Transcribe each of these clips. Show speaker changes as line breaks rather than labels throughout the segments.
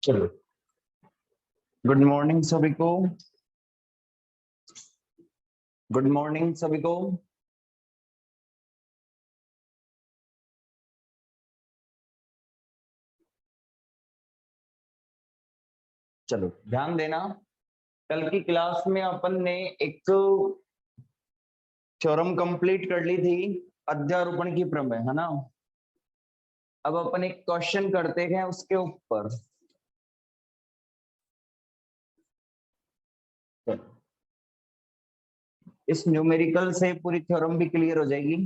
चलो, good morning सभी को। गुड मॉर्निंग सभी को। चलो ध्यान देना, कल की क्लास में अपन ने एक थ्योरम कंप्लीट कर ली थी, अध्यारोपण की प्रमेय, है ना। अब अपन एक क्वेश्चन करते हैं उसके ऊपर। इस न्यूमेरिकल से पूरी थ्योरम भी क्लियर हो जाएगी।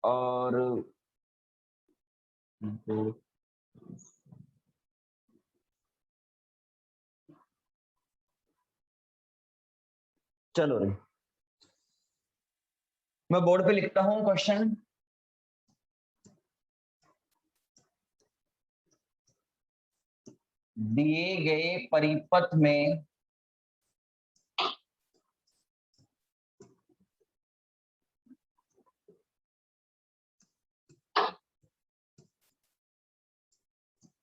और चलो रे, मैं बोर्ड पे लिखता हूं क्वेश्चन। दिए गए परिपथ में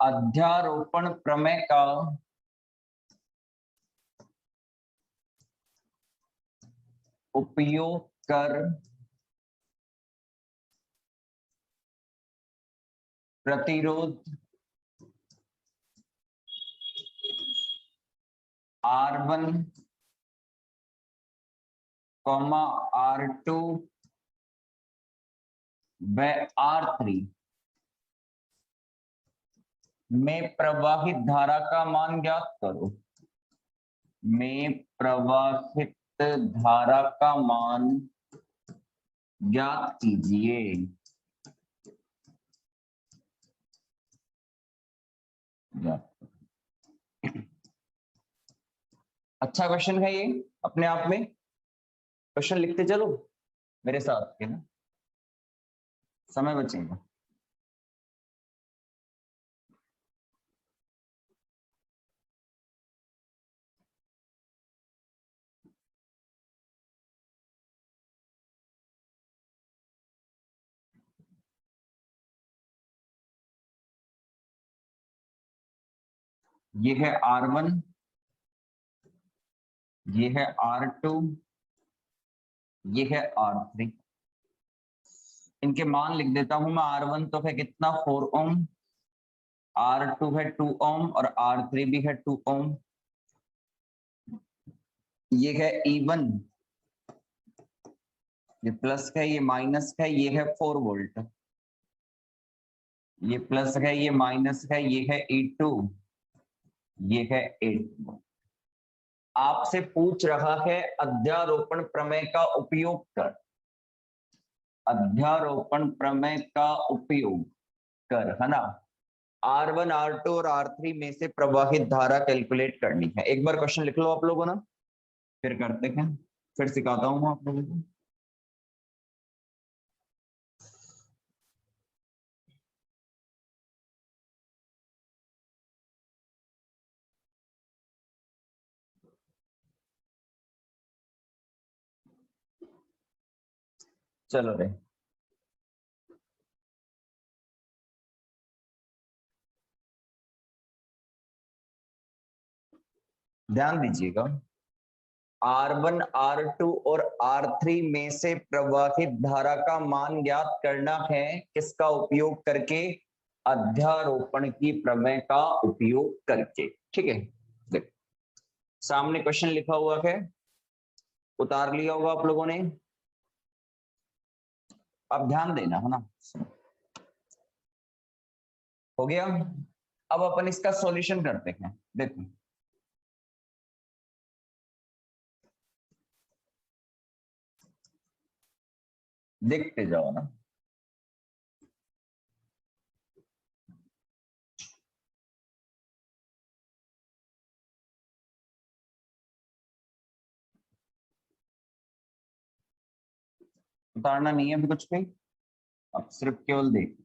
अध्यारोपण प्रमेय का उपयोग कर प्रतिरोध R1, R2 व R3 में प्रवाहित धारा का मान ज्ञात करो। में प्रवाहित धारा का मान ज्ञात कीजिए। अच्छा क्वेश्चन है ये, अपने आप में। क्वेश्चन लिखते चलो मेरे साथ के ना, समय बचेगा। ये है R1, ये है R2, ये है R3। इनके मान लिख देता हूं मैं। R1 तो है कितना, 4 ओम, R2 है 2 ओम और R3 भी है 2 ओम। ये है E1, ये प्लस है, ये माइनस है, ये है 4 वोल्ट। ये प्लस है, ये माइनस है, ये है E2, ये है 8। आपसे पूछ रहा है अध्यारोपण प्रमेय का उपयोग कर। अध्यारोपण प्रमेय का उपयोग कर, है ना। R1, R2 और R3 में से प्रवाहित धारा कैलकुलेट करनी है। एक बार क्वेश्चन लिख लो आप लोगों ने, फिर करते हैं, फिर सिखाता हूं आप लोगों को। चलो रे, ध्यान दीजिएगा। R1, R2 और R3 में से प्रवाहित धारा का मान ज्ञात करना है। किसका उपयोग करके? अध्यारोपण की प्रमेय का उपयोग करके। ठीक है, देख सामने क्वेश्चन लिखा हुआ है, उतार लिया होगा आप लोगों ने। अब ध्यान देना, है ना। हो गया। अब अपन इसका सॉल्यूशन करते हैं। देखो, देखते जाओ ना। उतारना नहीं है अभी कुछ भी, अब सिर्फ केवल देख।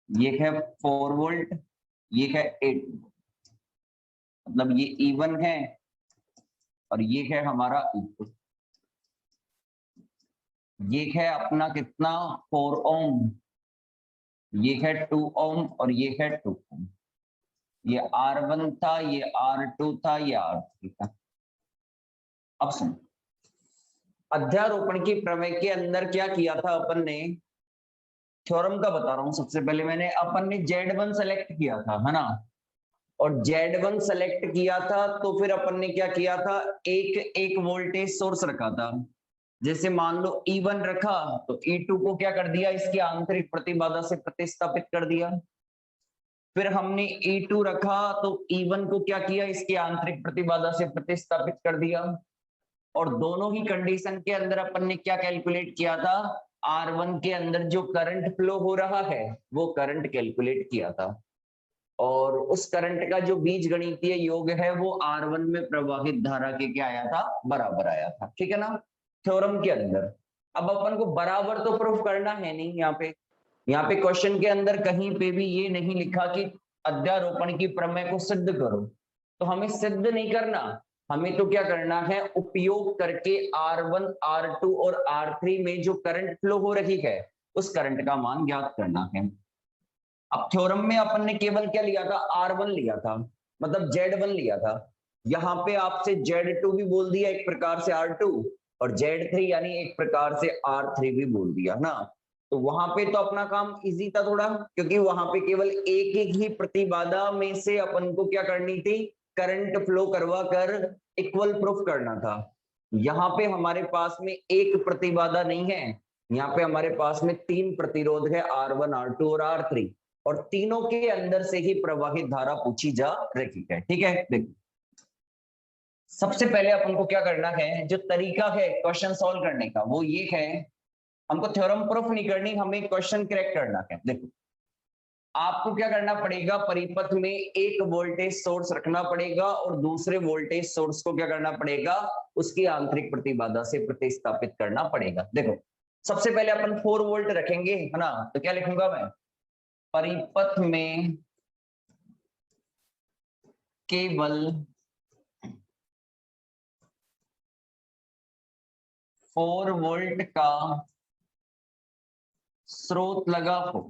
ये है 4 वोल्ट, ये है 8, मतलब ये E1 है और ये है हमारा E2। ये है अपना कितना 4 ओम, ये है 2 ओम और ये है 2 ओम। ये R1 था, ये R2 था, ये R3 था। अब सुन, अध्यारोपण की प्रमेय के अंदर क्या किया था अपन ने, थ्योरम का बता रहा हूं। सबसे पहले मैंने अपन ने Z1 सेलेक्ट किया था, है ना, और Z1 सेलेक्ट किया था तो फिर अपन ने क्या किया था, एक वोल्टेज सोर्स रखा था। जैसे मान लो E1 रखा तो E2 को क्या कर दिया, इसकी आंतरिक प्रतिबाधा से प्रतिस्थापित कर दिया। फिर हमने E2 रखा तो E1 को क्या किया, इसकी आंतरिक प्रतिबाधा से प्रतिस्थापित कर दिया। और दोनों ही कंडीशन के अंदर अपन ने क्या कैलकुलेट किया था, R1 के अंदर जो करंट फ्लो हो रहा है वो करंट कैलकुलेट किया था। और उस करंट का जो बीजगणितीय योग है वो R1 में प्रवाहित धारा के क्या आया था, बराबर आया था। ठीक है ना, थ्योरम के अंदर। अब अपन को बराबर तो प्रूफ करना है नहीं, यहाँ पे क्वेश्चन के अंदर कहीं पे भी ये नहीं लिखा कि अध्यारोपण की प्रमेय को सिद्ध करो, तो हमें सिद्ध नहीं करना, हमें तो क्या करना है, उपयोग करके R1, R2 और R3 में जो करंट फ्लो हो रही है उस करंट का मान ज्ञात करना है। अब थ्योरम में अपन ने केवल क्या लिया था, R1 लिया था, मतलब Z1 लिया था। यहाँ पे आपसे Z2 भी बोल दिया एक प्रकार से R2, और Z3 यानी एक प्रकार से R3 भी बोल दिया ना। तो वहां पे तो अपना काम इजी था थोड़ा, क्योंकि वहां पे केवल एक एक ही प्रतिबाधा में से अपन को क्या करनी थी, करंट फ्लो करवा कर इक्वल प्रूफ करना था। यहाँ पे हमारे पास में एक प्रतिबाधा नहीं है, यहाँ पे हमारे पास में 3 प्रतिरोध है, R1, R2 और R3, और तीनों के अंदर से ही प्रवाहित धारा पूछी जा रही है। ठीक है, देखो सबसे पहले अपन को क्या करना है, जो तरीका है क्वेश्चन सॉल्व करने का वो ये है, हमको थ्योरम प्रूफ नहीं करनी, हमें क्वेश्चन करेक्ट करना है। देखो आपको क्या करना पड़ेगा, परिपथ में एक वोल्टेज सोर्स रखना पड़ेगा और दूसरे वोल्टेज सोर्स को क्या करना पड़ेगा, उसकी आंतरिक प्रतिबाधा से प्रतिस्थापित करना पड़ेगा। देखो सबसे पहले अपन 4 वोल्ट रखेंगे, है ना, तो क्या लिखूंगा मैं, परिपथ में केवल 4 वोल्ट का स्रोत लगा हो,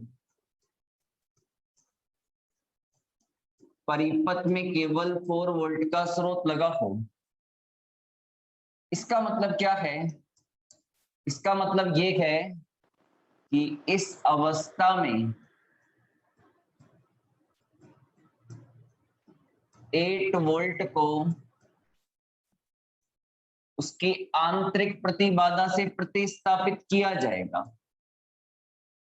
परिपथ में केवल 4 वोल्ट का स्रोत लगा हो। इसका मतलब क्या है, इसका मतलब ये है कि इस अवस्था में 8 वोल्ट को उसकी आंतरिक प्रतिबाधा से प्रतिस्थापित किया जाएगा,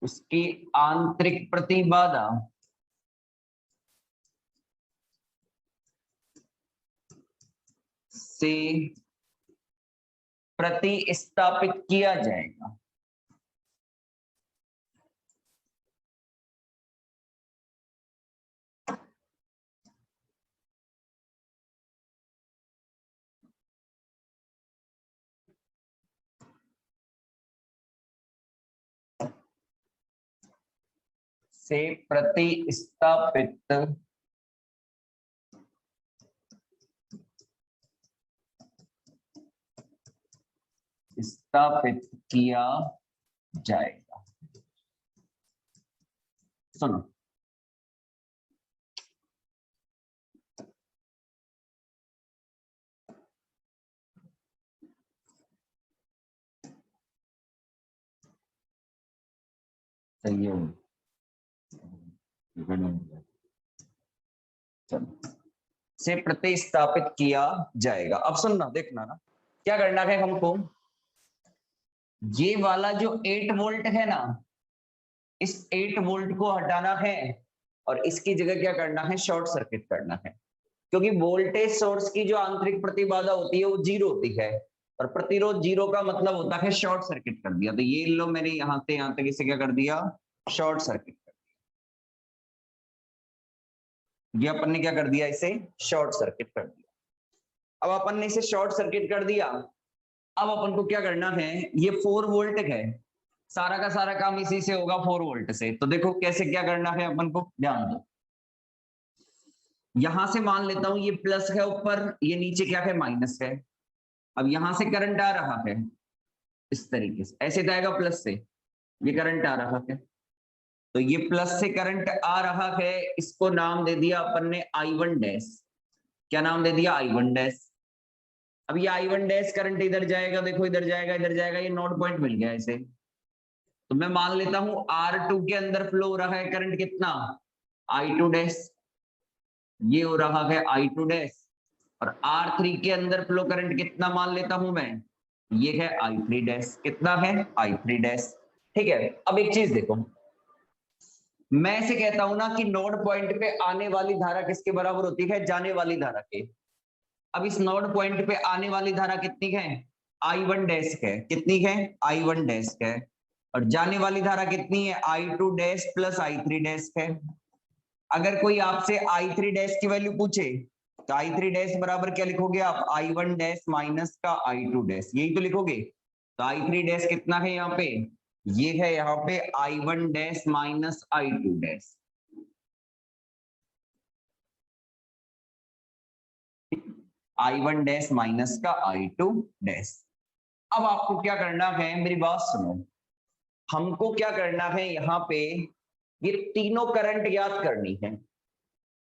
उसकी आंतरिक प्रतिबाधा से प्रतिस्थापित किया जाएगा। से प्रतिस्थापित स्थापित किया जाएगा। सुनो सही है, से प्रतिस्थापित किया जाएगा। अब सुनना, देखना ना, क्या करना है हमको, ये वाला जो 8 वोल्ट है ना, इस 8 वोल्ट को हटाना है और इसकी जगह क्या करना है, शॉर्ट सर्किट करना है। क्योंकि वोल्टेज सोर्स की जो आंतरिक प्रतिबाधा होती है वो 0 होती है, और प्रतिरोध 0 का मतलब होता है शॉर्ट सर्किट कर दिया। तो ये लो मैंने यहाँ से यहाँ तक इसे क्या कर दिया, शॉर्ट सर्किट कर दिया। ये अपन ने क्या कर दिया, इसे शॉर्ट सर्किट कर दिया। अब अपन ने इसे शॉर्ट सर्किट कर दिया, अब अपन को क्या करना है, ये 4 वोल्ट है, सारा का सारा काम इसी से होगा 4 वोल्ट से। तो देखो कैसे क्या करना है अपन को, ध्यान दो, यहां से मान लेता हूं ये प्लस है ऊपर, ये नीचे क्या है, माइनस है। अब यहां से करंट आ रहा है, इस तरीके से, ऐसे जाएगा प्लस से, ये करंट आ रहा है, तो ये प्लस से करंट आ रहा है, इसको नाम दे दिया अपन ने I1 डैश। क्या नाम दे दिया? I1 dash. अब ये I1 डैश करंट इधर जाएगा, देखो इधर जाएगा, इधर जाएगा, ये नोड पॉइंट मिल गया इसे। तो मैं मान लेता हूं R2 के अंदर फ्लो हो रहा है करंट कितना? I2 डैश, ये हो रहा है I2 डैश। और R3 के अंदर फ्लो करंट कितना मान लेता हूं मैं? ये है I3 डैश। कितना है? I3 dash. ठीक है, अब एक चीज देखो, मैं ऐसे कहता हूं ना कि नोड पॉइंट पे आने वाली धारा किसके बराबर होती है? जाने वाली धारा के। अब इस नोड पॉइंट पे आने वाली धारा कितनी है? I1 डैश है। कितनी है? I1 डैश है। और जाने वाली धारा कितनी है? I2 dash plus I3 dash है। अगर कोई आपसे I3 डैश की वैल्यू पूछे तो I3 डैश बराबर क्या लिखोगे आप? I1 डैश माइनस का I2 डैश, यही तो लिखोगे। तो I3 डैश कितना है यहाँ पे? ये है यहाँ पे I1 dash minus I2 dash. I1 dash minus का I2 डैश। अब आपको क्या करना है, मेरी बात सुनो, हमको क्या करना है यहाँ पे, ये तीनों करंट ज्ञात करनी है।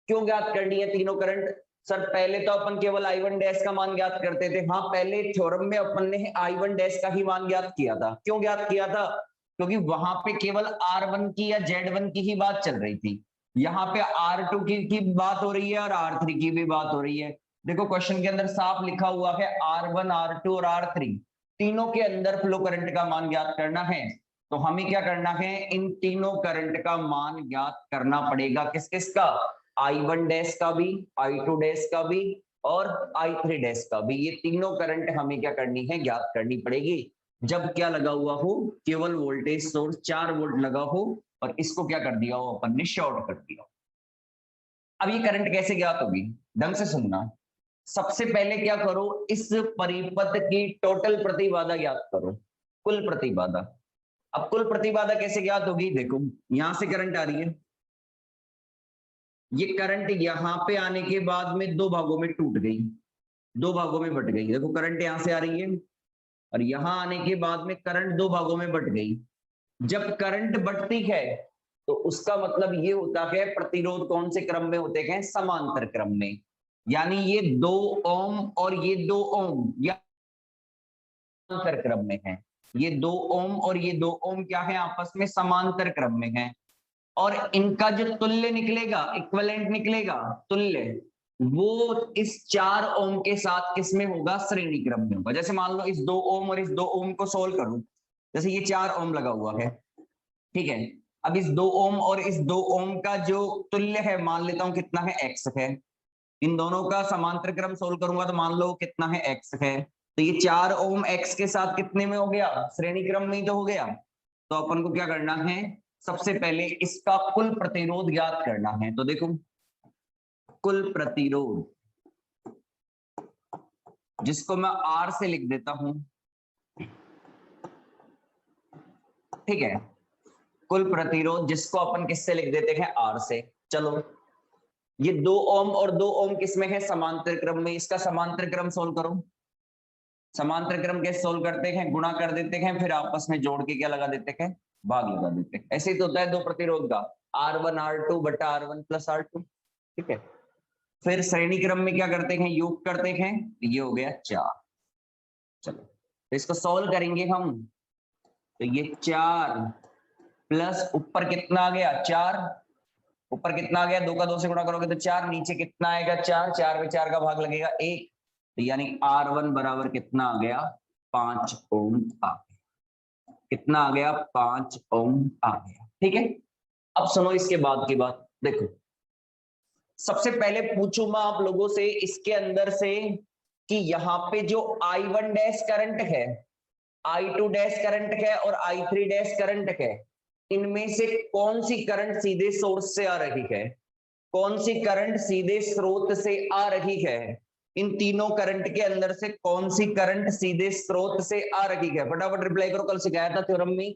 क्यों ज्ञात करनी है तीनों करंट? सर पहले तो अपन केवल I1 डैश का मान ज्ञात करते थे। हाँ, पहले थ्योरम में अपन ने I1 डैश का ही मान ज्ञात किया था। क्यों ज्ञात किया था? क्योंकि वहां पे केवल R1 की या Z1 की ही बात चल रही थी। यहाँ पे R2 की बात हो रही है और R3 की भी बात हो रही है। देखो क्वेश्चन के अंदर साफ लिखा हुआ है R1, R2 और R3 तीनों के अंदर फ्लो करंट का मान ज्ञात करना है। तो हमें क्या करना है, इन तीनों करंट का मान ज्ञात करना पड़ेगा। किस किस का? I1 डैश का भी, I2 डैश का भी और I3 डैश का भी। ये तीनों करंट हमें क्या करनी है? ज्ञात करनी पड़ेगी। जब क्या लगा हुआ हो? केवल वोल्टेज सोर्स 4 वोल्ट लगा हो और इसको क्या कर दिया हो अपन ने? शॉर्ट कर दिया। अब ये करंट कैसे ज्ञात होगी? ढंग से सुनना। सबसे पहले क्या करो, इस परिपथ की टोटल प्रतिबाधा ज्ञात करो, कुल प्रतिबाधा। अब कुल प्रतिबाधा कैसे ज्ञात होगी? देखो यहां से करंट आ रही है, ये करंट यहां पे आने के बाद में दो भागों में टूट गई, दो भागों में बट गई। देखो करंट यहां से आ रही है और यहां आने के बाद में करंट दो भागों में बट गई। जब करंट बढ़ती है तो उसका मतलब ये होता है प्रतिरोध कौन से क्रम में होते हैं? समांतर क्रम में। यानी ये 2 ओम और ये 2 ओम या समांतर क्रम में है। ये 2 ओम और ये 2 ओम क्या है? आपस में समांतर क्रम में है। और इनका जो तुल्य निकलेगा, इक्विवेलेंट निकलेगा, तुल्य, वो इस 4 ओम के साथ किसमें होगा? श्रेणी क्रम में होगा। जैसे मान लो इस 2 ओम और इस 2 ओम को सोल्व करूं, जैसे ये 4 ओम लगा हुआ है, ठीक है। अब इस 2 ओम और इस 2 ओम का जो तुल्य है मान लेता हूं कितना है? x है। इन दोनों का समांतर क्रम सोल्व करूंगा तो मान लो कितना है? x है। तो ये 4 ओम x के साथ कितने में हो गया? श्रेणी क्रम में ही तो हो गया। तो अपन को क्या करना है? सबसे पहले इसका कुल प्रतिरोध ज्ञात करना है। तो देखो कुल प्रतिरोध, जिसको मैं R से लिख देता हूं, ठीक है। कुल प्रतिरोध जिसको अपन किससे लिख देते हैं? R से। चलो ये 2 ओम और 2 ओम किसमें है? समांतर क्रम में। इसका समांतर क्रम सोल्व करो। समांतर क्रम कैसे सोल्व करते हैं? गुणा कर देते हैं, फिर आपस में जोड़ के क्या लगा देते हैं? भाग लगा देते हैं। ऐसे ही तो होता है दो प्रतिरोध का, R1 R2 बटा R1 प्लस R2, ठीक है। फिर श्रेणी क्रम में क्या करते हैं? योग करते हैं, ये हो गया 4। चलो तो इसको सोल्व करेंगे हम, तो ये 4 प्लस ऊपर कितना आ गया? 4, ऊपर कितना आ गया? 2 का 2 से गुणा करोगे तो 4, नीचे कितना आएगा? 4, 4 में 4 का भाग लगेगा 1, तो यानी R1 बराबर कितना आ गया? 5 ओम आ गया। कितना आ गया? 5 ओम आ गया, ठीक है। अब सुनो इसके बाद की बात। देखो सबसे पहले पूछूं मैं आप लोगों से इसके अंदर से कि यहाँ पे जो I1 डैश करंट है, I2 डैश करंट है और I3 डैश करंट है, इनमें से कौन सी करंट सीधे सोर्स से आ रही है? कौन सी करंट सीधे स्रोत से आ रही है? इन तीनों करंट के अंदर से कौन सी करंट सीधे स्रोत से आ रही है? फटाफट रिप्लाई करो, कल सिखाया था थ्योरम में।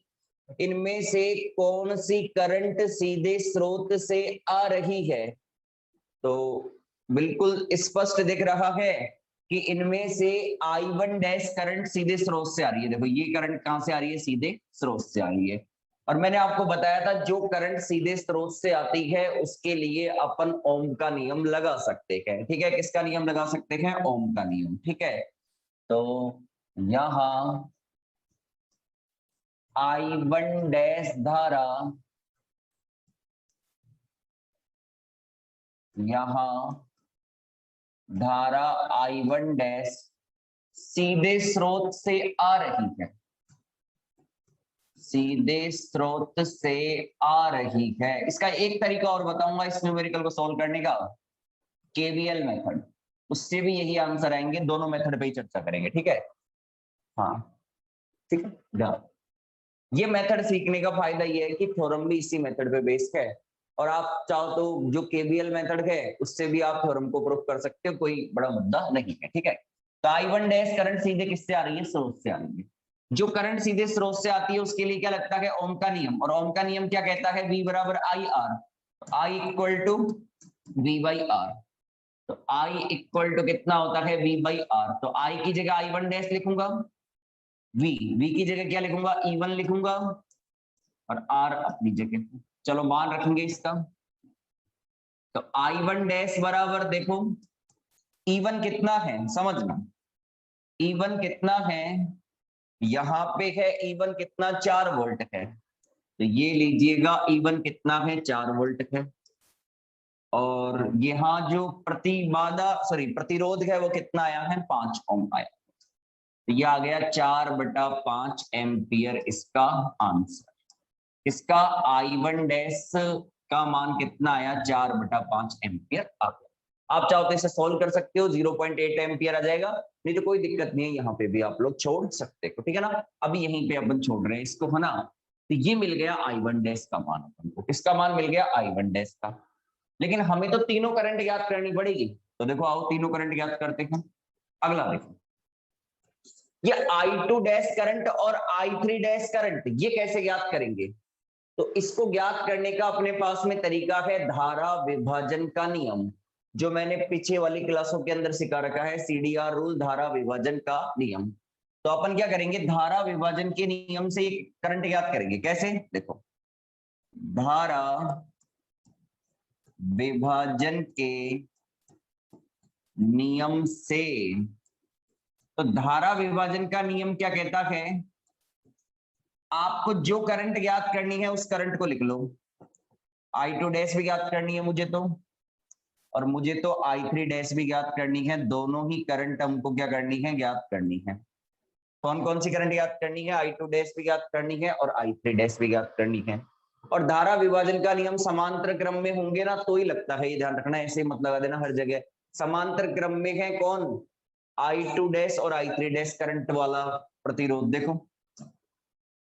इनमें से कौन सी करंट सीधे स्रोत से आ रही है? तो बिल्कुल स्पष्ट दिख रहा है कि इनमें से I1 डैश करंट सीधे स्रोत से आ रही है। देखो ये करंट कहां से आ रही है, सीधे स्रोत से आ रही है। और मैंने आपको बताया था जो करंट सीधे स्रोत से आती है उसके लिए अपन ओम का नियम लगा सकते हैं। ठीक है, किसका नियम लगा सकते हैं, ओम का नियम। ठीक है, तो यहां I1 डैश धारा यहां धारा I1 डैश सीधे स्रोत से आ रही है, सीधे स्रोत से आ रही है। इसका एक तरीका और बताऊंगा इस न्यूमेरिकल को सॉल्व करने का, केवीएल मेथड, उससे भी यही आंसर आएंगे। दोनों मेथड पे ही चर्चा करेंगे। ठीक है, हाँ ठीक है। ये मेथड सीखने का फायदा ये है कि थ्योरम भी इसी मेथड पे बेस्ड है, और आप चाहो तो जो केवीएल मेथड है उससे भी आप थ्योरम को प्रूफ कर सकते हो, कोई बड़ा मुद्दा नहीं है। ठीक है, तो I1 डैश करंट सीधे किससे आ रही है, स्रोत से आ रही है। जो करंट सीधे स्रोत से आती है उसके लिए क्या लगता है, ओम का नियम। और ओम का नियम क्या कहता है, V बराबर I R, I equal to V by R. तो I इक्वल टू कितना होता है, V बाई आर। तो I की जगह I1 डैश लिखूंगा, V की जगह क्या लिखूंगा, E1 लिखूंगा, और R अपनी जगह। चलो मान रखेंगे इसका। तो I1 डैश बराबर देखो E1 कितना है, समझना E1 कितना है, यहां पे है E1 कितना, 4 वोल्ट है। तो ये लीजिएगा E1 कितना है, 4 वोल्ट है। और यहाँ जो प्रतिबाधा सॉरी प्रतिरोध है वो कितना आया है, 5 ओम आया। तो ये आ गया 4/5 एम्पियर इसका आंसर। इसका I1 डैश का मान कितना आया, 4/5 एम्पियर आ गया। आप चाहो तो इसे सोल्व कर सकते हो, 0.8 एम्पियर आ जाएगा, नहीं तो कोई दिक्कत नहीं है, यहाँ पे भी आप लोग छोड़ सकते हो। ठीक है ना, अभी यहीं पे अपन छोड़ रहे हैं इसको, है ना। तो ये मिल गया I1 डैश का मान अपन को। किसका मान मिल गया, I1 डैश का। लेकिन हमें तो तीनों करंट याद करनी पड़ेगी। तो देखो आओ तीनों करंट याद करते हैं। अगला देखो, ये I2 डैश करंट और I3 डैश करंट ये कैसे ज्ञात करेंगे। तो इसको ज्ञात करने का अपने पास में तरीका है धारा विभाजन का नियम, जो मैंने पीछे वाली क्लासों के अंदर सिखा रखा है, CDR रूल, धारा विभाजन का नियम। तो अपन क्या करेंगे, धारा विभाजन के नियम से करंट ज्ञात करेंगे। कैसे, देखो धारा विभाजन के नियम से। तो धारा विभाजन का नियम क्या कहता है, आपको जो करंट ज्ञात करनी है उस करंट को लिख लो। I2 डैश भी ज्ञात करनी है मुझे तो, और मुझे तो I3 डैश भी ज्ञात करनी है। दोनों ही करंट हमको क्या करनी है, ज्ञात करनी है। कौन कौन सी करंट ज्ञात करनी है, I2 डैश भी ज्ञात करनी है और I3 डैश भी ज्ञात करनी है। और धारा विभाजन का नियम समांतर क्रम में होंगे ना तो ही लगता है, ये ध्यान रखना, ऐसे मत लगा देना हर जगह। समांतर क्रम में है कौन, I2 डैश और I3 डैश करंट वाला प्रतिरोध। देखो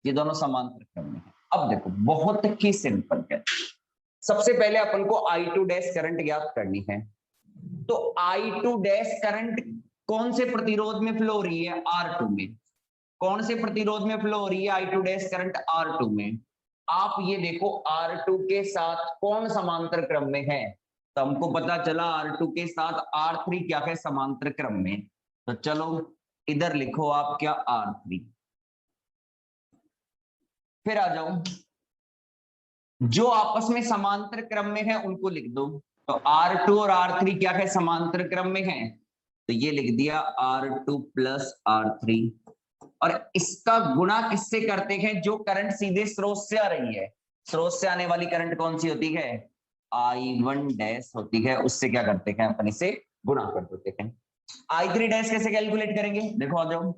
ये दोनों समांतर क्रम में है। अब देखो बहुत ही सिंपल है, सबसे पहले अपन को I2 डैश करंट ज्ञात करनी है। तो I2 डैश करंट कौन से प्रतिरोध में फ्लो हो रही है, R2 में। कौन से प्रतिरोध में फ्लो हो रही है I2 डैश करंट, R2 में। आप ये देखो R2 के साथ कौन समांतर क्रम में है, तो हमको पता चला R2 के साथ R3 क्या है, समांतर क्रम में। तो चलो इधर लिखो आप क्या, R3। फिर आ जाओ, जो आपस में समांतर क्रम में है उनको लिख दो। तो R2 और R3 क्या है, समांतर क्रम में है, तो ये लिख दिया R2 प्लस R3। और इसका गुणा किससे करते हैं, जो करंट सीधे स्रोत से आ रही है। स्रोत से आने वाली करंट कौन सी होती है, I1 डैश होती है, उससे क्या करते हैं अपन, इसे गुणा कर देते हैं। I3 डैश कैसे कैलकुलेट करेंगे, देखो आ जाओ।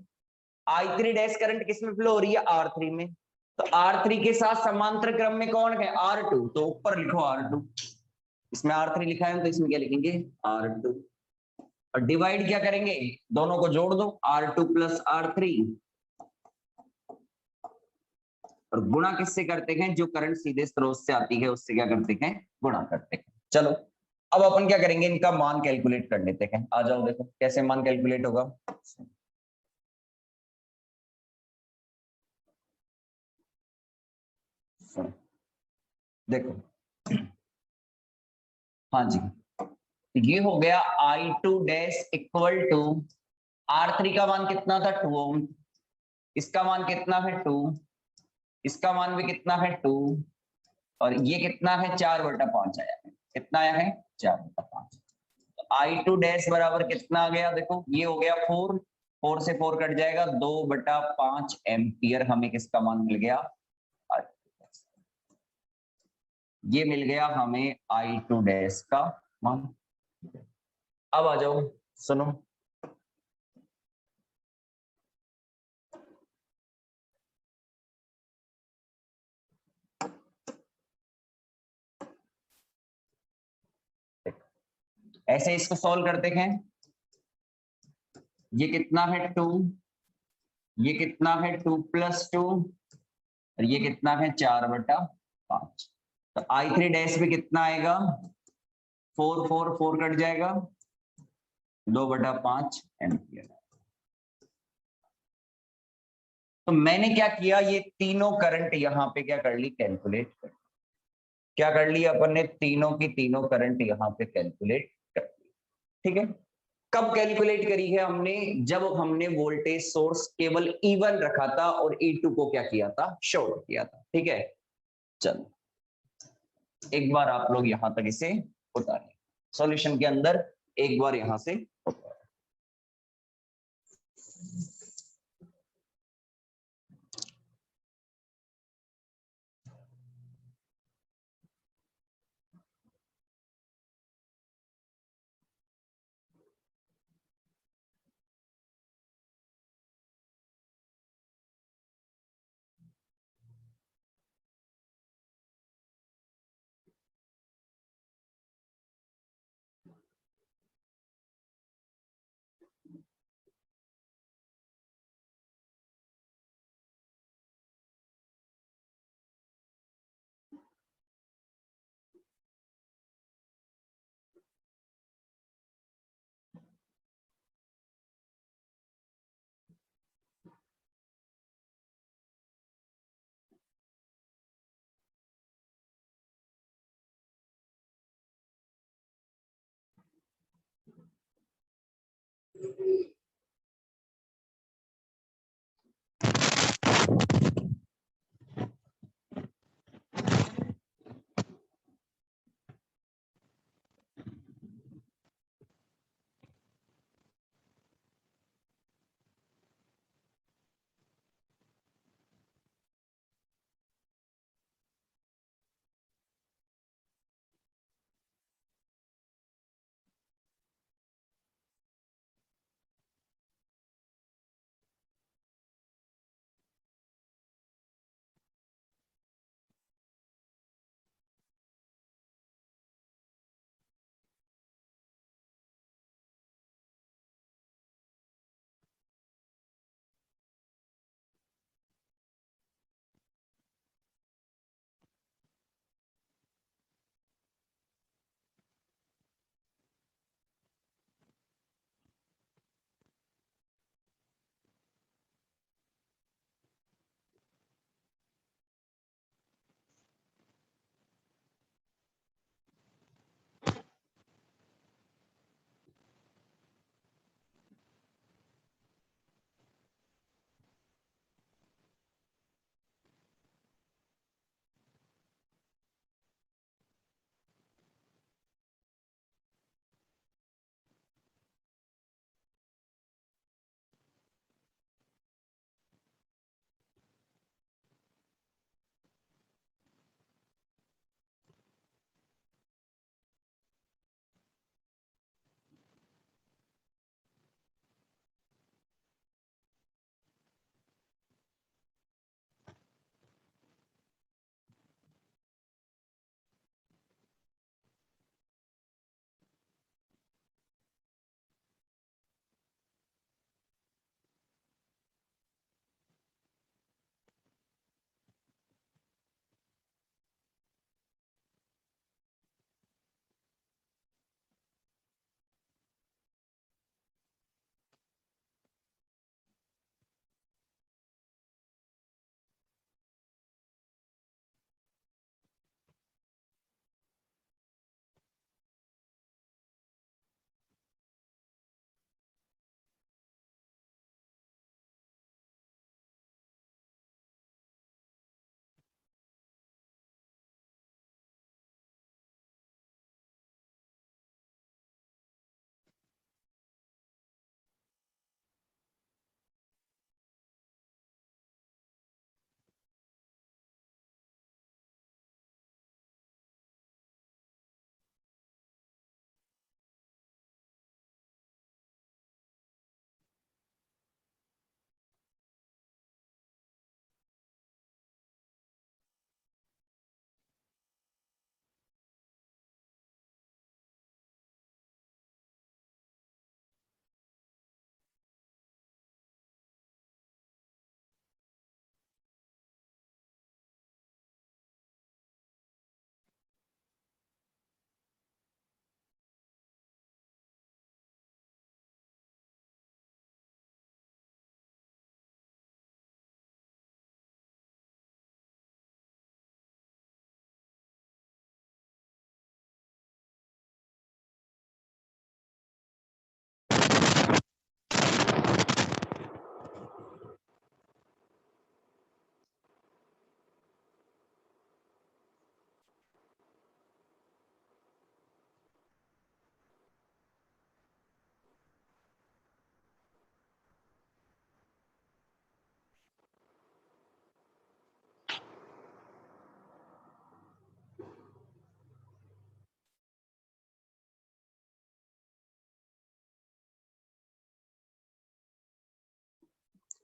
I3 डैश करंट किसमें फ्लो हो रही है, R3 में। तो R3 के साथ समांतर क्रम में कौन है, R2, तो ऊपर लिखो R2। इसमें R3 लिखा है तो इसमें क्या लिखेंगे, R2। और डिवाइड क्या करेंगे, दोनों को जोड़ दो, R2 प्लस R3। और गुणा किससे करते हैं, जो करंट सीधे स्रोत से आती है उससे क्या करते हैं, गुणा करते हैं। चलो अब अपन क्या करेंगे, इनका मान कैलकुलेट कर लेते हैं। आ जाओ देखो कैसे मान कैलकुलेट होगा। देखो हाँ जी, ये हो गया I2 dash equal to R3 का मान कितना था 2 ओम, इसका मान कितना है 2, इसका मान भी कितना है 2, और ये कितना है 4/5 आया है, कितना आया है 4/5। तो I2 डैश बराबर कितना आ गया, देखो ये हो गया 4, 4 से 4 कट जाएगा, 2/5 एम्पियर हमें किसका मान मिल गया, ये मिल गया हमें I2 डैश का मान। अब आ जाओ सुनो, ऐसे इसको सॉल्व करते हैं। ये कितना है 2, ये कितना है 2 + 2, और ये कितना है 4/5। तो I3 डैश भी कितना आएगा, 4 4 4 कट जाएगा, 2/5 एम्पियर। तो मैंने क्या किया, ये तीनों करंट यहाँ पे क्या कर ली, कैलकुलेट कर, क्या कर ली अपन ने, तीनों की तीनों करंट यहाँ पे कैलकुलेट कर ली। ठीक है, कब कैलकुलेट करी है हमने, जब हमने वोल्टेज सोर्स केवल E1 रखा था और E2 को क्या किया था, शॉर्ट किया था। ठीक है, चलो एक बार आप लोग यहां तक इसे उतारिए सॉल्यूशन के अंदर, एक बार यहां से उतारिए।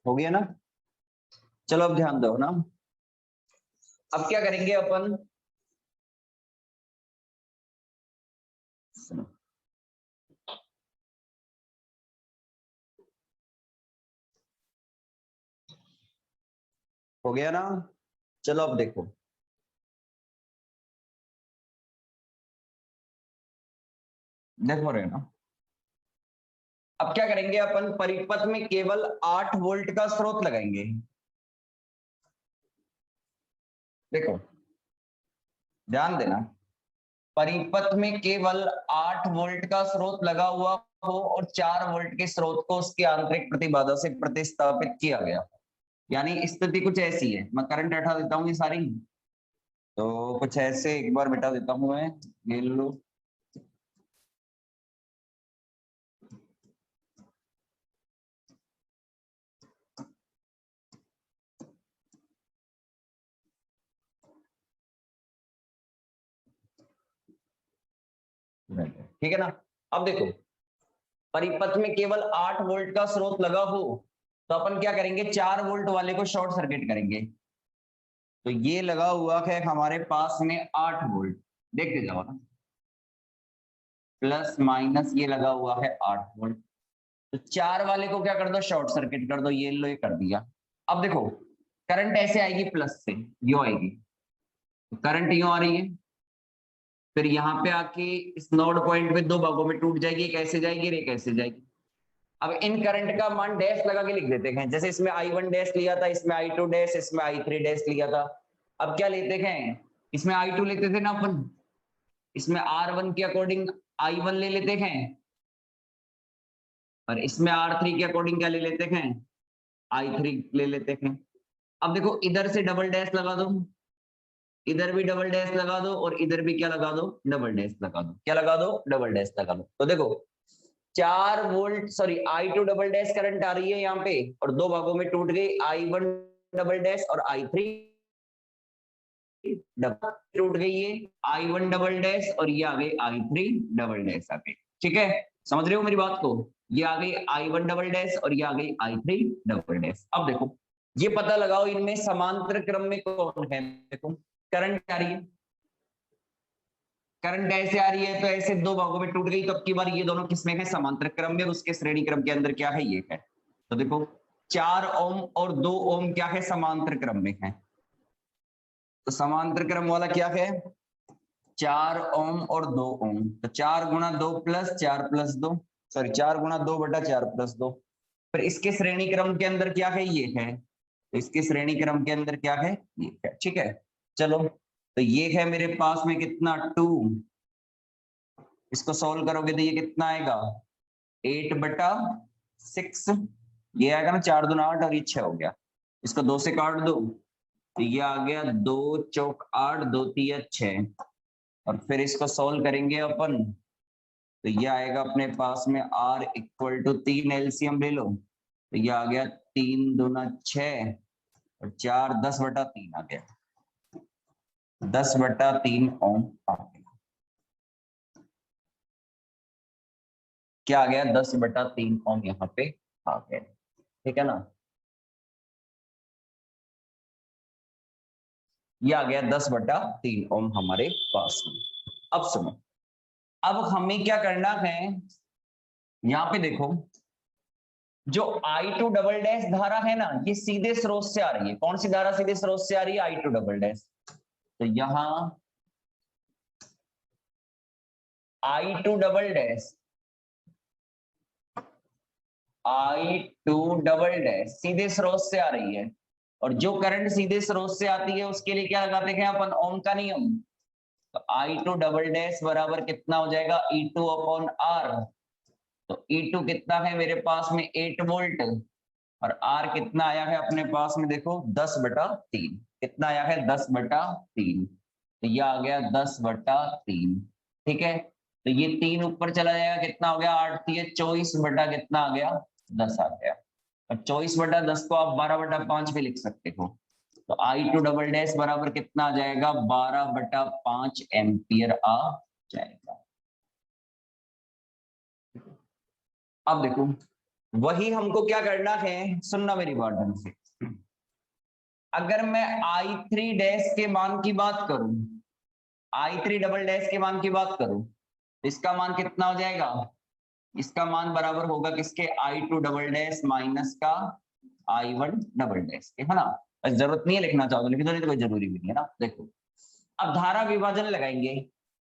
हो गया ना। चलो अब ध्यान दो ना, अब क्या करेंगे अपन, सुनो, हो गया ना। चलो अब देखो, देखो रहे ना, अब क्या करेंगे अपन, परिपथ में केवल 8 वोल्ट का स्रोत लगाएंगे। देखो ध्यान देना, परिपथ में केवल 8 वोल्ट का स्रोत लगा हुआ हो और 4 वोल्ट के स्रोत को उसके आंतरिक प्रतिबाधा से प्रतिस्थापित किया गया, यानी स्थिति कुछ ऐसी है। मैं करंट हटा देता हूँ ये सारी, तो कुछ ऐसे एक बार मिटा देता हूँ मैं, ये लो। ठीक है ना। अब देखो, परिपथ में केवल 8 वोल्ट का स्रोत लगा हो तो अपन क्या करेंगे, 4 वोल्ट वाले को शॉर्ट सर्किट करेंगे। तो ये लगा हुआ है हमारे पास में 8 वोल्ट, देखते जाओ ना, प्लस माइनस ये लगा हुआ है 8 वोल्ट। तो 4 वाले को क्या कर दो, शॉर्ट सर्किट कर दो, ये लो ये कर दिया। अब देखो करंट ऐसे आएगी प्लस से, यो आएगी, करंट यूं आ रही है, फिर यहाँ पे आके इस नोड पॉइंट पे 2 भागों में टूट जाएगी, कैसे जाएगी रे, कैसे जाएगी। अब इन करंट का मान डैश लगा के लिख देते हैं, जैसे इसमें I1 डैश लिया था, इसमें I2 डैश, इसमें I3 डैश लिया था। अब क्या लेते हैं, इसमें I2 लेते थे ना अपन, इसमें R1 के अकॉर्डिंग I1 ले लेते हैं, और इसमें R3 के अकॉर्डिंग क्या ले लेते हैं, I3 ले लेते हैं। अब देखो इधर से डबल डैश लगा दो, इधर भी डबल डैश लगा दो, और इधर भी क्या लगा दो, डबल डैश लगा दो, क्या लगा दो, डबल डैश लगा दो। तो देखो 4 volt sorry I2 double dash current आ रही है यहाँ पे, और 2 भागों में टूट गई, I1 डबल डैश और I3 डबल टूट गई है, I1 डबल डैश और ये आ गई I3 डबल डैश आ गई। ठीक है, समझ रहे हो मेरी बात को, ये आ गई I1 डबल डैश और ये आ गई I3 डबल डैश। अब देखो ये पता लगाओ इनमें समांतर क्रम में कौन है। देखो करंट आ रही है, करंट ऐसे आ रही है, तो ऐसे 2 भागों में टूट गई, तो अब की बार ये दोनों किसमें है, समांतर क्रम में, उसके श्रेणी क्रम के अंदर क्या है, ये है। तो देखो 4 ओम और 2 ओम क्या है, समांतर क्रम में है। तो समांतर क्रम वाला क्या है, 4 ओम और 2 ओम, तो 4 गुणा 2 प्लस 4 प्लस 2, सॉरी 4 गुणा 2 बटा 4 प्लस 2। फिर इसके श्रेणी क्रम के अंदर क्या है, ये है, तो इसके श्रेणी क्रम के अंदर क्या है, ये है। ठीक है, चलो तो ये है मेरे पास में कितना 2, इसको सॉल्व करोगे तो ये कितना आएगा, 8 बटा 6, ये आएगा ना, 4 दूना 8 और ये 6 हो गया, इसको 2 से काट दो, तो ये आ गया 2 चौक 8, 2 तिया 6, और फिर इसको सॉल्व करेंगे अपन, तो ये आएगा अपने पास में R इक्वल टू 3, एलसीएम ले लो, तो ये आ गया 3 दूना 6 और 4 10 बटा 3 आ गया, 10 बटा 3 ओम आ गया। क्या आ गया, 10 बटा 3 ओम यहाँ पे आ गया। ठीक है ना, ये आ गया 10 बटा 3 ओम हमारे पास में। अब सुनो, अब हमें क्या करना है, यहाँ पे देखो जो I2 डबल डैश धारा है ना, ये सीधे स्रोत से आ रही है। कौन सी धारा सीधे स्रोत से आ रही है, I2 डबल डैश। तो यहां I2 double dash, I2 double dash सीधे स्रोत से आ रही है, और जो करंट सीधे स्रोत से आती है उसके लिए क्या लगाते हैं अपन, ओम का नियम। तो I2 डबल डैश बराबर कितना हो जाएगा, E2 अपॉन R। तो E2 कितना है मेरे पास में 8 वोल्ट, और R कितना आया है अपने पास में, देखो 10 बटा 3, कितना आया है 10 बटा 3, तो ये आ गया 10 बटा 3। ठीक है, तो ये 3 ऊपर चला जाएगा, कितना हो गया 8 3 24 बटा कितना आ गया 10 आ गया, और 24 बटा 10 को आप 12 बटा 5 भी लिख सकते हो। तो I2 डबल डैश बराबर कितना आ जाएगा, 12 बटा 5 एम्पियर आ जाएगा। अब देखो वही हमको क्या करना है, सुनना मेरी बात ढंग से। अगर मैं I3 डैश के मान की बात करूं, I3 डबल डैश के मान की बात करूं, इसका मान कितना हो जाएगा, इसका मान बराबर होगा किसके, I2 डबल डैश माइनस का I1 डबल डैश के, है ना। बस जरूरत नहीं है लिखना चाहो तो लिख दो, नहीं तो कोई जरूरी भी नहीं है ना। देखो अब धारा विभाजन लगाएंगे,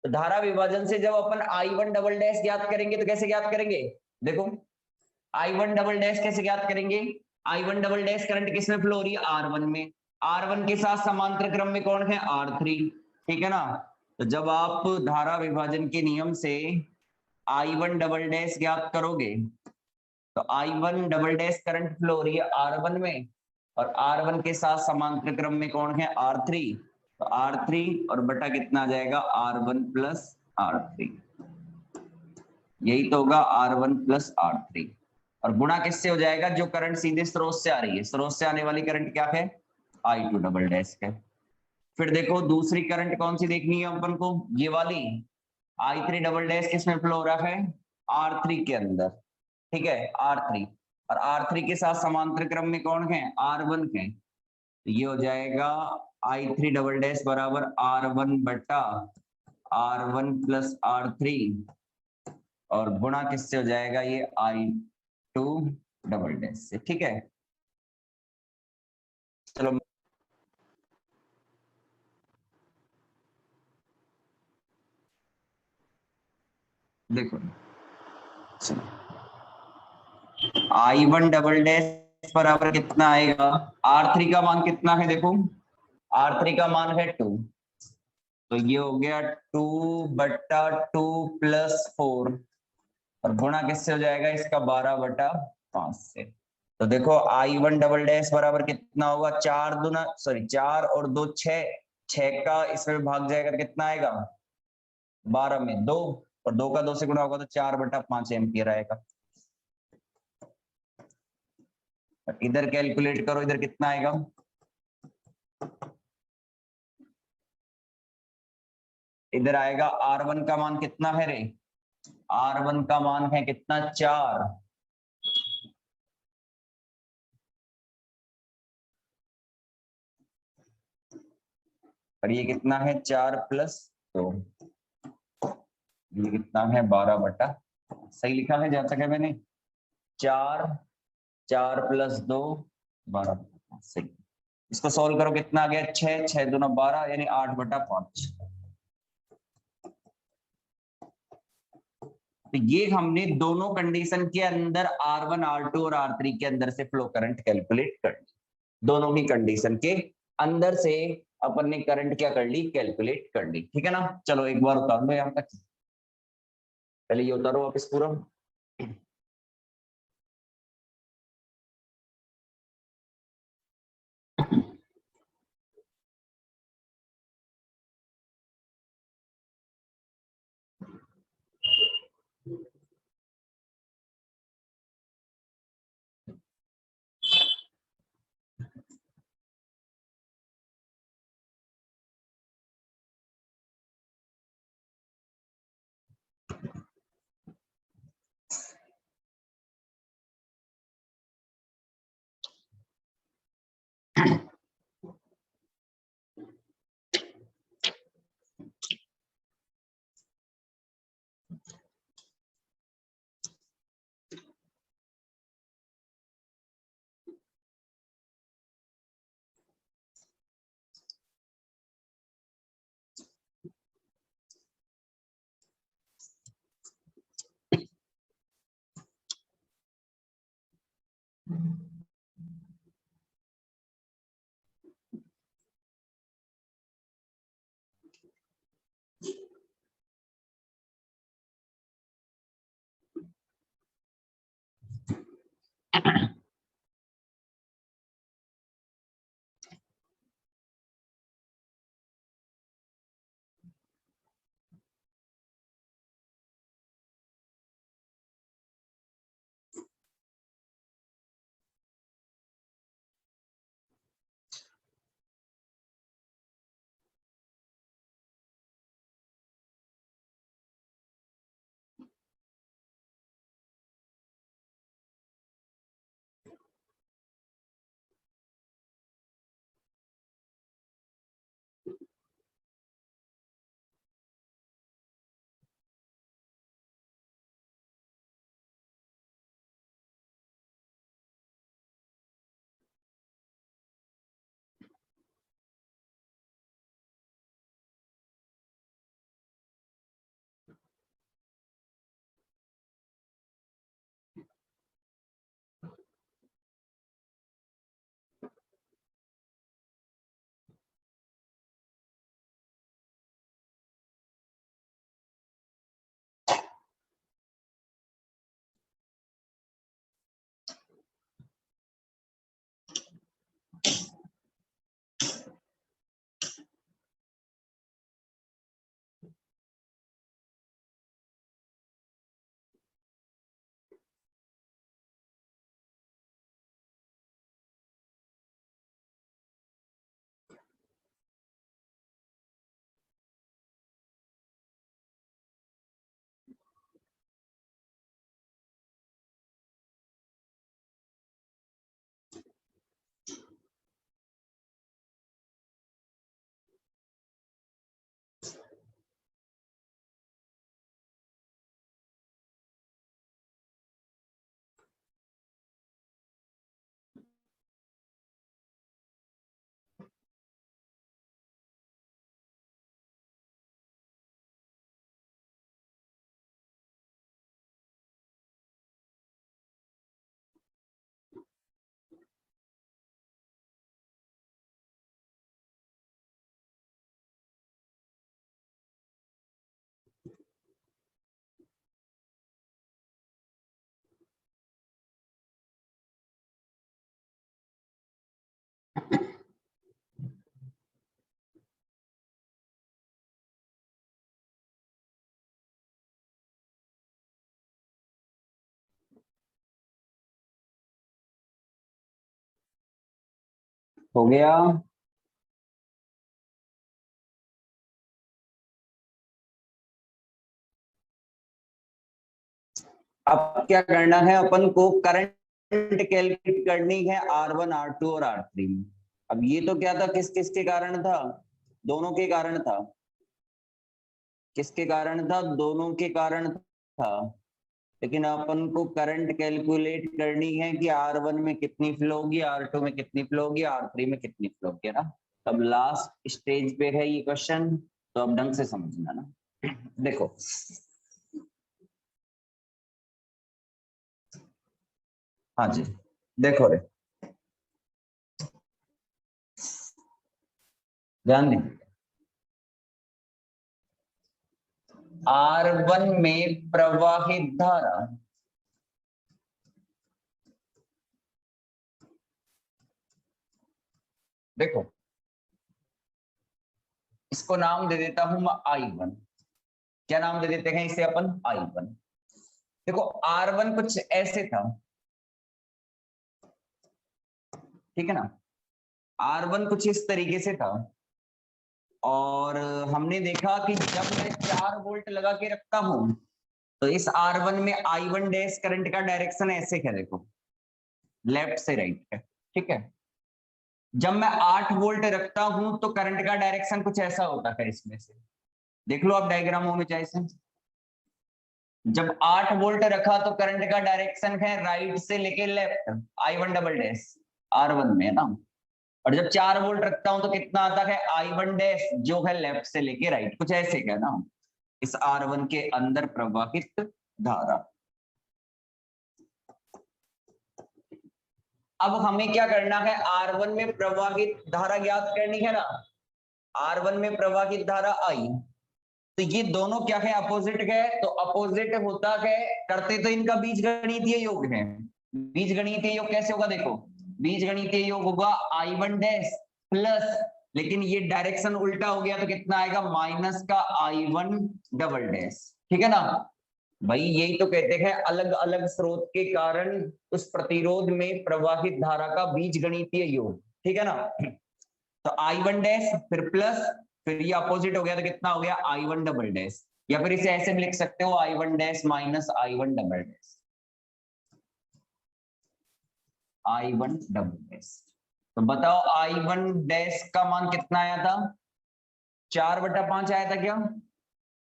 तो धारा विभाजन से जब अपन I1 डबल डैश ज्ञात करेंगे तो कैसे ज्ञात करेंगे, देखो I1 डबल डैश कैसे ज्ञात करेंगे, I1 डबल डैश करंट किसमें फ्लो हो रही है, R1 में, R1 के साथ समांतर क्रम में कौन है, R3, ठीक है ना। तो जब आप धारा विभाजन के नियम से I1 डबल डैश ज्ञात करोगे, तो I1 double dash current flow हो रही है R1 में, और R1 के साथ समांतर क्रम में कौन है, R3, तो R3 और बटा कितना आ जाएगा, R1 प्लस R3, यही तो होगा R1 प्लस R3, और गुणा किससे हो जाएगा, जो करंट सीधे स्रोत से आ रही है, स्रोत से आने वाली करंट क्या है, I2 डबल डैश है। फिर देखो दूसरी करंट कौन सी देखनी है अपन को, ये वाली I3 डबल डैश किसमें फ्लो हो रहा है, R3 के अंदर, ठीक है R3, और R3 के साथ समांतर क्रम में कौन है, R1 है, तो ये हो जाएगा I3 डबल डैश बराबर R1 बटा R1 प्लस R3, और गुणा किससे हो जाएगा, ये I2 डबल डैश से, ठीक है। चलो देखो, I1 डबल डैश बराबर कितना आएगा, R3 का मान कितना है, देखो R3 का मान है 2, तो ये हो गया 2 बटा 2 प्लस 4, और गुणा किससे हो जाएगा, इसका 12 बटा 5 से। तो देखो I1 डबल डैश बराबर कितना होगा, 4 दूना सॉरी 4 और 2 6, 6 का इसमें भाग जाएगा तो कितना आएगा, 12 में 2, और 2 का 2 से गुणा होगा तो 4 बटा 5 एम्पियर आएगा। इधर कैलकुलेट करो, इधर कितना आएगा, इधर आएगा R1 का मान कितना है रे, R1 का मान है कितना, 4, और ये कितना है 4 प्लस 2, ये कितना है 12 बटा, सही लिखा है जहां तक है मैंने, 4, 4 प्लस 2 12, सही। इसको सॉल्व करो, कितना आ गया, 6, 6 दूना 12 यानी 8 बटा 5। तो ये हमने दोनों कंडीशन के अंदर R1 R2 और R3 के अंदर से फ्लो करंट कैलकुलेट कर ली, दोनों ही कंडीशन के अंदर से अपन ने करंट क्या कर ली, कैलकुलेट कर ली, ठीक है ना। चलो एक बार उतार दो यहाँ तक, पहले ये उतारो वापस पूरा। हो गया। अब क्या करना है अपन को, करंट कैलकुलेट करनी है R1 R2 और R3 में। अब ये तो क्या था, किस किस के कारण था, दोनों के कारण था। किसके कारण था, दोनों के कारण था। लेकिन अपन को करंट कैलकुलेट करनी है कि R1 में कितनी फ्लो होगी, R2 में कितनी फ्लो होगी, R3 में कितनी फ्लो होगी ना। अब लास्ट स्टेज पे है ये क्वेश्चन, तो अब ढंग से समझना ना। देखो हाँ जी, देखो रे, ध्यान दीजिए। R1 में प्रवाहित धारा देखो, इसको नाम दे देता हूं मैं I1। क्या नाम दे देते हैं इसे अपन, I1। देखो R1 कुछ ऐसे था, ठीक है ना। R1 कुछ इस तरीके से था, और हमने देखा कि जब मैं 4 वोल्ट लगा के रखता हूं तो इस R1 में I1 डैश करंट का डायरेक्शन ऐसे है, देखो लेफ्ट से राइट है, ठीक है। जब मैं 8 वोल्ट रखता हूं तो करंट का डायरेक्शन कुछ ऐसा होता है, इसमें से देख लो आप डायग्रामों में चाहे से। जब 8 वोल्ट रखा तो करंट का डायरेक्शन है राइट से लेके left, I1 double dash R1 में ना। और जब 4 वोल्ट रखता हूं तो कितना आता है, I1 डैश जो है लेफ्ट से लेके राइट, कुछ ऐसे क्या ना। इस R1 के अंदर प्रवाहित धारा। अब हमें क्या करना है, R1 में प्रवाहित धारा ज्ञात करनी है ना। R1 में प्रवाहित धारा I, तो ये दोनों क्या है, अपोजिट है, तो अपोजिट होता है, करते तो इनका बीजगणितीय योग है। बीजगणितीय योग कैसे होगा, देखो बीजगणितीय योग होगा I1 डैश प्लस, लेकिन ये डायरेक्शन उल्टा हो गया तो कितना आएगा, माइनस का I1 डबल डैश, ठीक है ना। भाई यही तो कहते हैं अलग अलग स्रोत के कारण उस प्रतिरोध में प्रवाहित धारा का बीजगणितीय योग, ठीक है ना। तो I1 डैश फिर प्लस, फिर ये अपोजिट हो गया तो कितना हो गया, I1 डबल डैश, या फिर इसे ऐसे भी लिख सकते हो I1 dash minus I1 double dash, I1 double dash. तो बताओ I1 डैश का मान कितना आया था, 4/5 आया था क्या।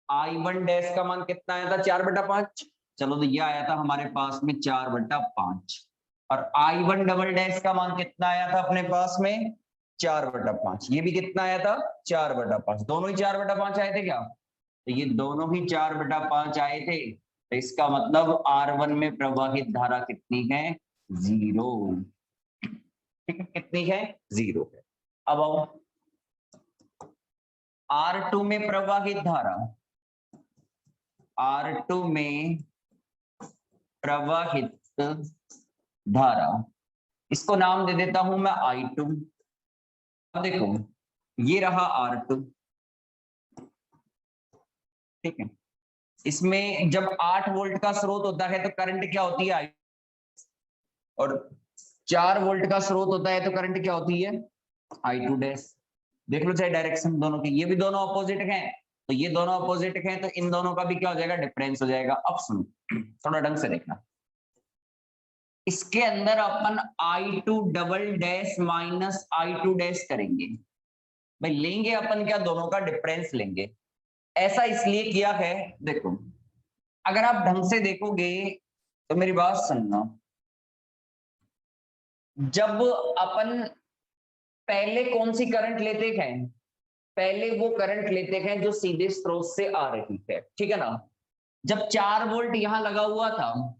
I1 डैश का मान कितना आया था, 4/5। चलो तो ये आया था हमारे पास में 4/5, और I1 डबल डैश का मान कितना आया था अपने पास में, 4/5। ये भी कितना आया था, 4/5। दोनों ही 4/5 आए थे क्या, तो ये दोनों ही 4/5 आए थे। तो इसका मतलब R1 में प्रवाहित धारा कितनी है, 0। ठीक है, कितनी है, 0 है। अब आओ R2 में प्रवाहित धारा, R2 में प्रवाहित धारा, इसको नाम दे देता हूं मैं I2। अब देखो ये रहा R2, ठीक है। इसमें जब 8 वोल्ट का स्रोत होता है तो करंट क्या होती है, और 4 वोल्ट का स्रोत होता है तो करंट क्या होती है, I2 डैश। देख लो चाहे डायरेक्शन दोनों की, ये भी दोनों अपोजिट हैं, तो ये दोनों अपोजिट हैं, तो इन दोनों का भी क्या हो जाएगा, डिफरेंस हो जाएगा। अब सुनो थोड़ा ढंग से देखना, इसके अंदर अपन I2 double dash minus I2 dash करेंगे। भाई लेंगे अपन क्या, दोनों का डिफरेंस लेंगे। ऐसा इसलिए किया है, देखो अगर आप ढंग से देखोगे तो मेरी बात सुनना, जब अपन पहले कौन सी करंट लेते हैं, पहले वो करंट लेते हैं जो सीधे स्रोत से आ रही है, ठीक है ना। जब 4 वोल्ट यहां लगा हुआ था,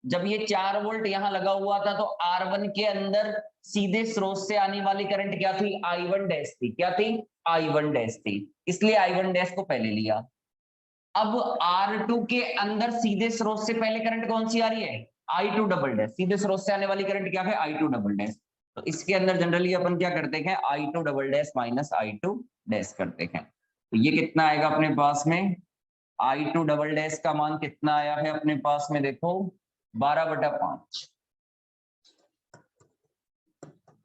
जब ये 4 वोल्ट यहां लगा हुआ था तो R1 के अंदर सीधे स्रोत से आने वाली करंट क्या थी, I1 डैश थी, क्या थी, I1 डैश थी, इसलिए I1 डैश को पहले लिया। अब R2 के अंदर सीधे स्रोत से पहले करंट कौन सी आ रही है, I2 डबल डैश, सीधे स्रोत से आने वाली करंट क्या है, I2 डबल डैश। तो इसके अंदर जनरली अपन क्या करते हैं, I2 double dash minus I2 dash करते हैं। तो ये कितना आएगा अपने पास में, I2 डबल डैश का मान कितना आया है अपने पास में, देखो 12/5।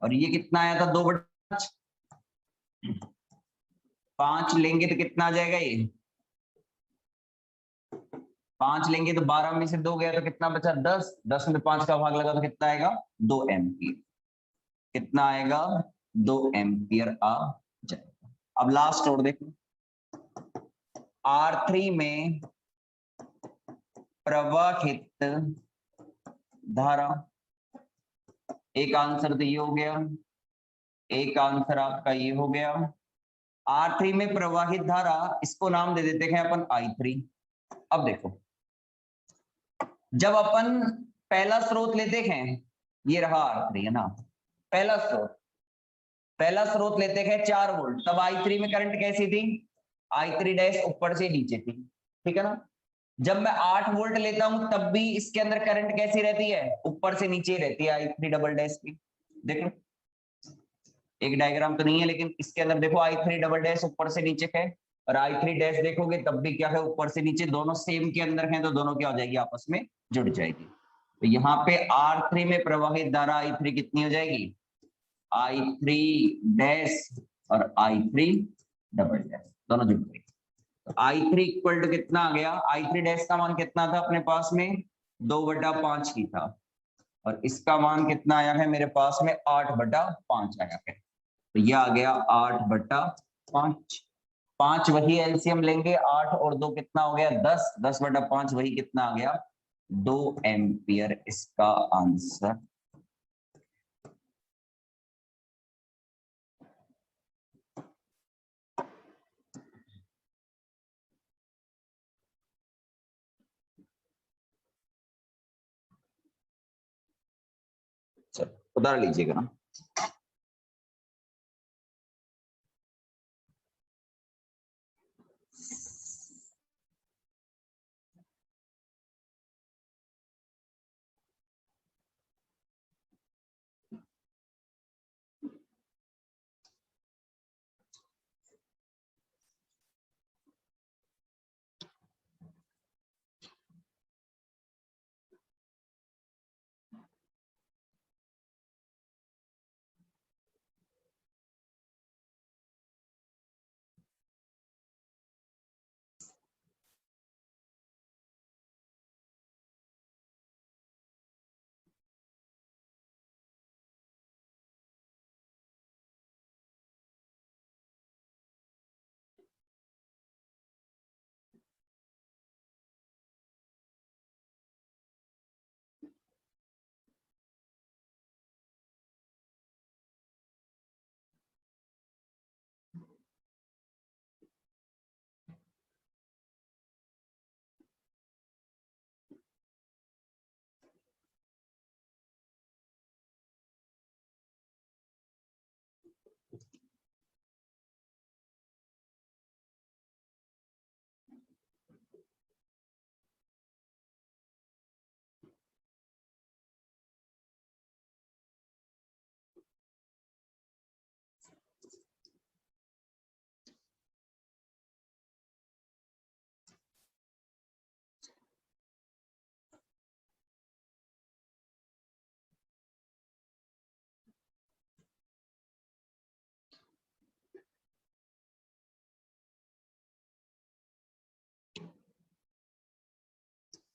12/5 और ये कितना आया था 2/5, 5 लेंगे तो कितना आ जाएगा, ये 5 लेंगे तो 12 में से 2 गया तो कितना बचा 10, 10 में 5 का भाग लगा तो कितना आएगा 2 एम्पियर, कितना आएगा 2 एम्पियर आ जाएगा। अब लास्ट और देखो, R3 में प्रवाहित धारा, एक आंसर तो ये हो गया, एक आंसर आपका ये हो गया। R3 में प्रवाहित धारा, इसको नाम दे देते हैं अपन I3। अब देखो, जब अपन पहला स्रोत लेते हैं, ये रहा R3 है ना, पहला स्रोत लेते हैं 4 वोल्ट, तब I3 में करंट कैसी थी, I3 डैश ऊपर से नीचे थी, ठीक है ना। जब मैं 8 वोल्ट लेता हूं तब भी इसके अंदर करंट कैसी रहती है, ऊपर से नीचे रहती है, I3 डबल डैश की। देखो एक डायग्राम तो नहीं है, लेकिन इसके अंदर देखो I3 डबल डैश ऊपर से नीचे है, और I3 डैश देखोगे तब भी क्या है, ऊपर से नीचे, दोनों सेम के अंदर हैं, तो दोनों क्या हो जाएगी, आपस में जुड़ जाएगी। तो यहाँ पे R3 में प्रवाहित धारा I3 कितनी हो जाएगी, I3 डैश और I3 डबल डैश दोनों जुड़ गए। तो I3 इक्वल टू कितना आ गया, I3 डैश का मान कितना था अपने पास में 2/5 ही था, और इसका मान कितना आया है मेरे पास में 8/5 आया है। तो ये आ गया 8/5, 5 वही एलसीएम लेंगे, 8 और 2 कितना हो गया 10, 10/5 वही कितना आ गया 2 एम्पियर, इसका आंसर। चलो उतार लीजिएगा ना।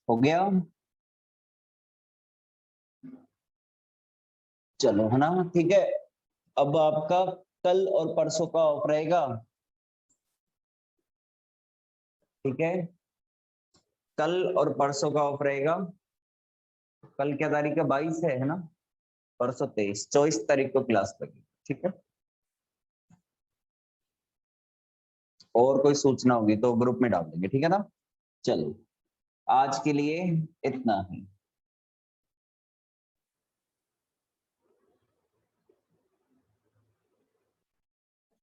हो गया, चलो है ना, ठीक है। अब आपका कल और परसों का ऑफ रहेगा, ठीक है, कल और परसों का ऑफ रहेगा। कल क्या तारीख है, 22 है ना, परसों 23, 24 तारीख को क्लास लगी, ठीक है। और कोई सूचना होगी तो ग्रुप में डाल देंगे, ठीक है ना। चलो आज के लिए इतना ही।